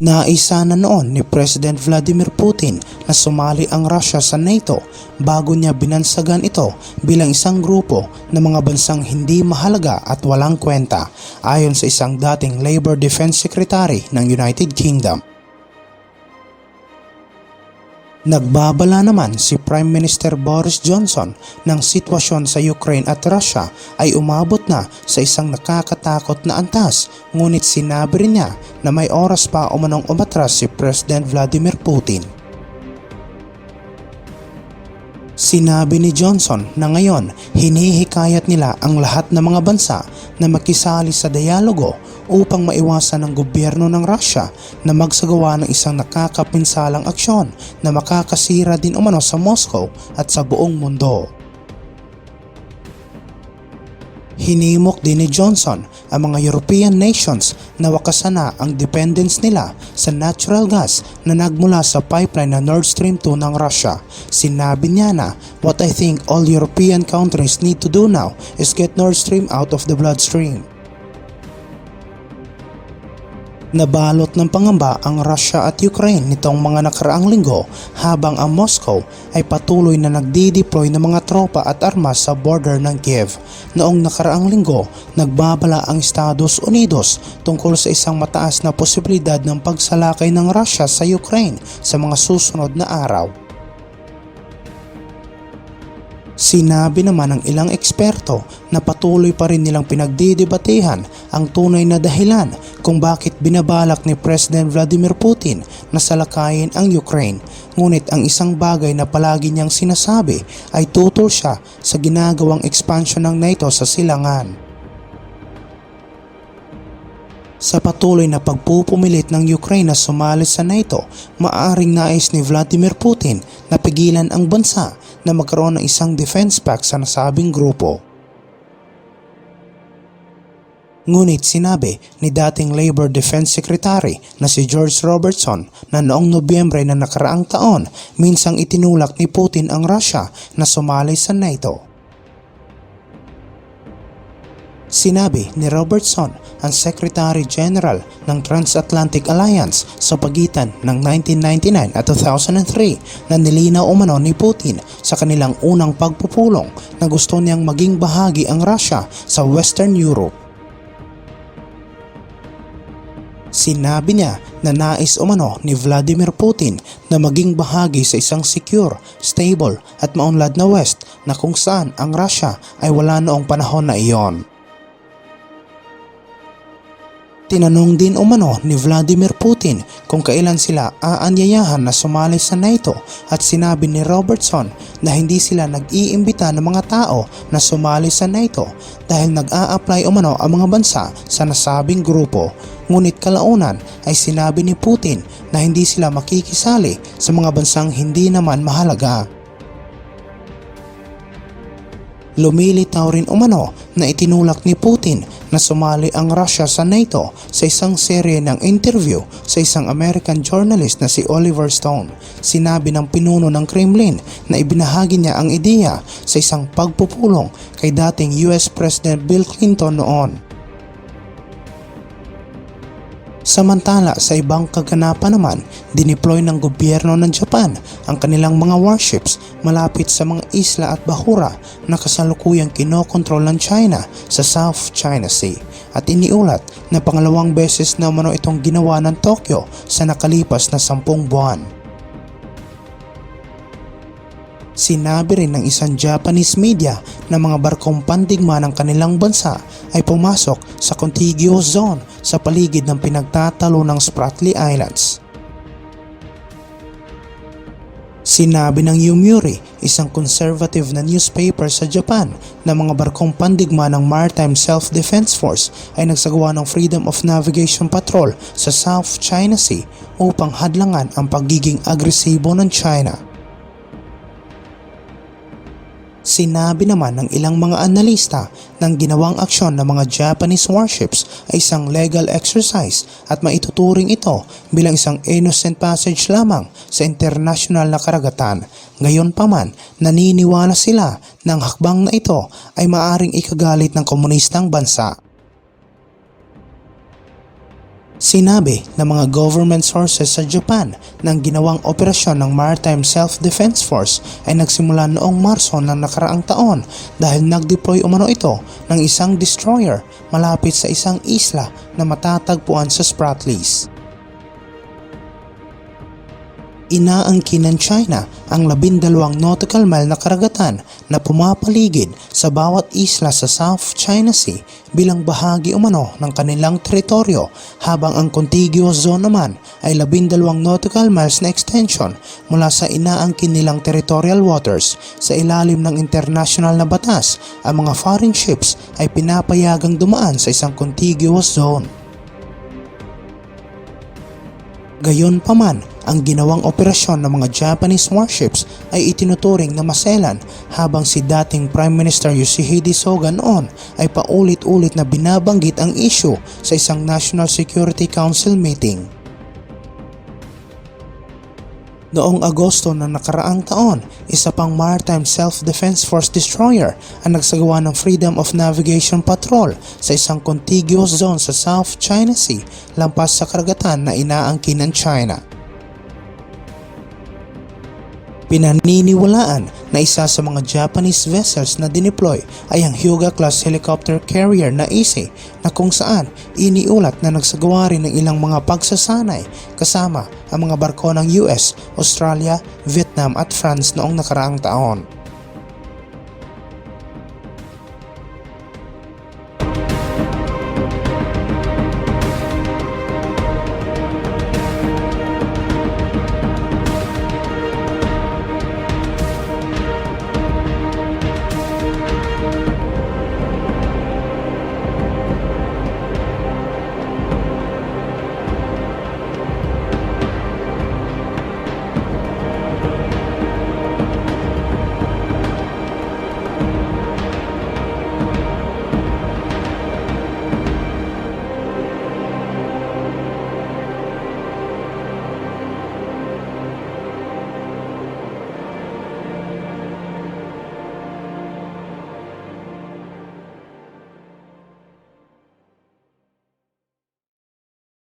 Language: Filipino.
Naisa na noon ni President Vladimir Putin na sumali ang Russia sa NATO bago niya binansagan ito bilang isang grupo ng mga bansang hindi mahalaga at walang kwenta, ayon sa isang dating Labor Defense Secretary ng United Kingdom. Nagbabala naman si Prime Minister Boris Johnson ng sitwasyon sa Ukraine at Russia ay umabot na sa isang nakakatakot na antas, ngunit sinabi rin niya na may oras pa umanong umatras si President Vladimir Putin. Sinabi ni Johnson na ngayon hinihikayat nila ang lahat ng mga bansa na makisali sa dialogo upang maiwasan ng gobyerno ng Russia na magsagawa ng isang nakakapinsalang aksyon na makakasira din umano sa Moscow at sa buong mundo. Hinimok din ni Johnson ang mga European nations na wakasan na ang dependence nila sa natural gas na nagmula sa pipeline na Nord Stream 2 ng Russia. Sinabi niya na, "What I think all European countries need to do now is get Nord Stream out of the bloodstream." Nabalot ng pangamba ang Russia at Ukraine nitong mga nakaraang linggo habang ang Moscow ay patuloy na nagdi-deploy ng mga tropa at armas sa border ng Kiev. Noong nakaraang linggo, nagbabala ang Estados Unidos tungkol sa isang mataas na posibilidad ng pagsalakay ng Russia sa Ukraine sa mga susunod na araw. Sinabi naman ng ilang eksperto na patuloy pa rin nilang pinagdidebatehan ang tunay na dahilan kung bakit binabalak ni President Vladimir Putin na salakayin ang Ukraine. Ngunit ang isang bagay na palagi niyang sinasabi ay tutol siya sa ginagawang expansion ng NATO sa silangan. Sa patuloy na pagpupumilit ng Ukraine na sumali sa NATO, maaaring nais ni Vladimir Putin na pigilan ang bansa na magkaroon ng isang defense pact sa nasabing grupo. Ngunit sinabi ni dating Labor Defense Secretary na si George Robertson na noong Nobyembre na nakaraang taon, minsang itinulak ni Putin ang Russia na sumali sa NATO. Sinabi ni Robertson, ang Secretary General ng Transatlantic Alliance sa pagitan ng 1999 at 2003 na nilinaw umano ni Putin sa kanilang unang pagpupulong na gusto niyang maging bahagi ang Russia sa Western Europe. Sinabi niya na nais umano ni Vladimir Putin na maging bahagi sa isang secure, stable at maunlad na West na kung saan ang Russia ay wala noong panahon na iyon. Tinanong din umano ni Vladimir Putin kung kailan sila aanyayahan na sumali sa NATO at sinabi ni Robertson na hindi sila nag-iimbita ng mga tao na sumali sa NATO dahil nag-a-apply umano ang mga bansa sa nasabing grupo. Ngunit kalaunan ay sinabi ni Putin na hindi sila makikisali sa mga bansang hindi naman mahalaga. Lumilitaw rin umano na itinulak ni Putin na sumali ang Russia sa NATO sa isang serye ng interview sa isang American journalist na si Oliver Stone. Sinabi ng pinuno ng Kremlin na ibinahagi niya ang ideya sa isang pagpupulong kay dating US President Bill Clinton noon. Samantala sa ibang kaganapan naman, dineploy ng gobyerno ng Japan ang kanilang mga warships malapit sa mga isla at bahura na kasalukuyang kinokontrol ng China sa South China Sea at iniulat na pangalawang beses na umano itong ginawa ng Tokyo sa nakalipas na 10 buwan. Sinabi rin ng isang Japanese media na mga barkong pandigma ng kanilang bansa ay pumasok sa contiguous zone sa paligid ng pinagtatalo ng Spratly Islands. Sinabi ng Yomiuri, isang conservative na newspaper sa Japan, na mga barkong pandigma ng Maritime Self-Defense Force ay nagsagawa ng Freedom of Navigation Patrol sa South China Sea upang hadlangan ang pagiging agresibo ng China. Sinabi naman ng ilang mga analista ng ginawang aksyon ng mga Japanese warships ay isang legal exercise at maituturing ito bilang isang innocent passage lamang sa international na karagatan. Gayunpaman, naniniwala sila na ang hakbang na ito ay maaring ikagalit ng komunistang bansa. Sinabi ng mga government sources sa Japan na ang ginawang operasyon ng Maritime Self-Defense Force ay nagsimula noong Marso ng nakaraang taon dahil nag-deploy umano ito ng isang destroyer malapit sa isang isla na matatagpuan sa Spratlys. Inaangkin ng China ang 12 nautical mile na karagatan na pumapaligid sa bawat isla sa South China Sea bilang bahagi umano ng kanilang teritoryo, habang ang contiguous zone naman ay 12 nautical miles na extension mula sa inaangkin nilang territorial waters. Sa ilalim ng international na batas, ang mga foreign ships ay pinapayagang dumaan sa isang contiguous zone. Gayunpaman, ang ginawang operasyon ng mga Japanese warships ay itinuturing na maselan, habang si dating Prime Minister Yoshihide Suga noon ay paulit-ulit na binabanggit ang issue sa isang National Security Council meeting. Noong Agosto ng nakaraang taon, isa pang Maritime Self-Defense Force destroyer ang nagsagawa ng Freedom of Navigation Patrol sa isang contiguous zone sa South China Sea lampas sa karagatan na inaangkin ng China. Pinaniniwalaan na isa sa mga Japanese vessels na dineploy ay ang Hyuga-class helicopter carrier na Ise, na kung saan iniulat na nagsagawa rin ng ilang mga pagsasanay kasama ang mga barko ng US, Australia, Vietnam at France noong nakaraang taon.